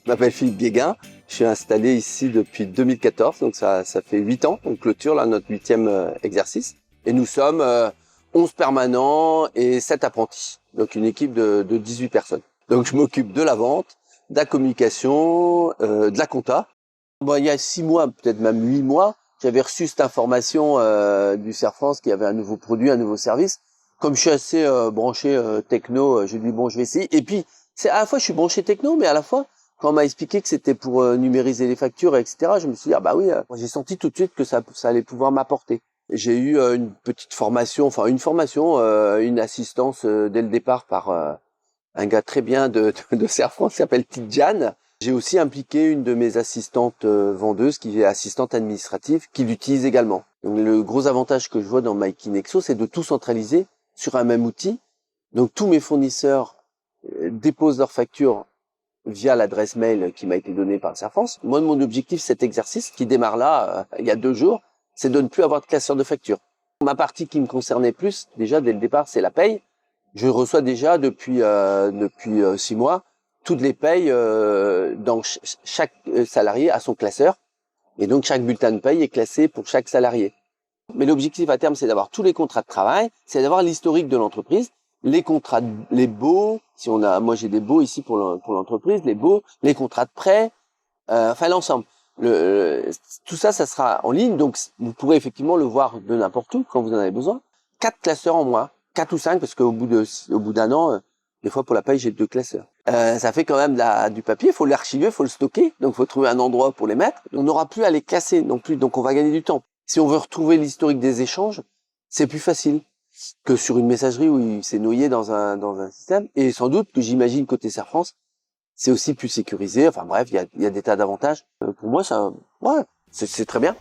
Je m'appelle Philippe Guéguin, je suis installé ici depuis 2014, donc ça fait 8 ans, on clôture là notre 8e exercice. Et nous sommes 11 permanents et 7 apprentis, donc une équipe de 18 personnes. Donc je m'occupe de la vente, de la communication, de la compta. Bon, il y a 6 mois, peut-être même 8 mois, j'avais reçu cette information du Cerf France qu'il y avait un nouveau produit, un nouveau service. Comme je suis assez branché techno, j'ai dit bon, je vais essayer. Et puis, c'est à la fois je suis branché techno, mais à la fois, quand on m'a expliqué que c'était pour numériser les factures, etc., je me suis dit, ah bah oui, j'ai senti tout de suite que ça allait pouvoir m'apporter. J'ai eu une petite formation, enfin une formation, une assistance dès le départ par un gars très bien de Cerf France qui s'appelle Tidjane. J'ai aussi impliqué une de mes assistantes vendeuses qui est assistante administrative, qui l'utilise également. Donc le gros avantage que je vois dans MyKinexo, c'est de tout centraliser sur un même outil. Donc tous mes fournisseurs déposent leurs factures via l'adresse mail qui m'a été donnée par Cerf France. Moi, mon objectif, cet exercice qui démarre là, il y a 2 jours, c'est de ne plus avoir de classeur de factures. Ma partie qui me concernait plus, déjà dès le départ, c'est la paye. Je reçois déjà depuis 6 mois toutes les payes dans chaque salarié a son classeur. Et donc, chaque bulletin de paye est classé pour chaque salarié. Mais l'objectif à terme, c'est d'avoir tous les contrats de travail, c'est d'avoir l'historique de l'entreprise, les contrats, les baux, si on a, moi j'ai des baux ici pour l'entreprise, les baux, les contrats de prêt, enfin l'ensemble. Tout ça, ça sera en ligne, donc vous pourrez effectivement le voir de n'importe où quand vous en avez besoin. 4 classeurs en moins, 4 ou 5, parce qu'au bout d'un an, des fois pour la paye, j'ai 2 classeurs. Ça fait quand même du papier, il faut l'archiver, il faut le stocker, donc il faut trouver un endroit pour les mettre. On n'aura plus à les casser non plus, donc on va gagner du temps. Si on veut retrouver l'historique des échanges, c'est plus facile que sur une messagerie où il s'est noyé dans un système. Et sans doute que j'imagine côté Cerf France, c'est aussi plus sécurisé. Enfin bref, il y a des tas d'avantages. Pour moi, ça, ouais, c'est très bien.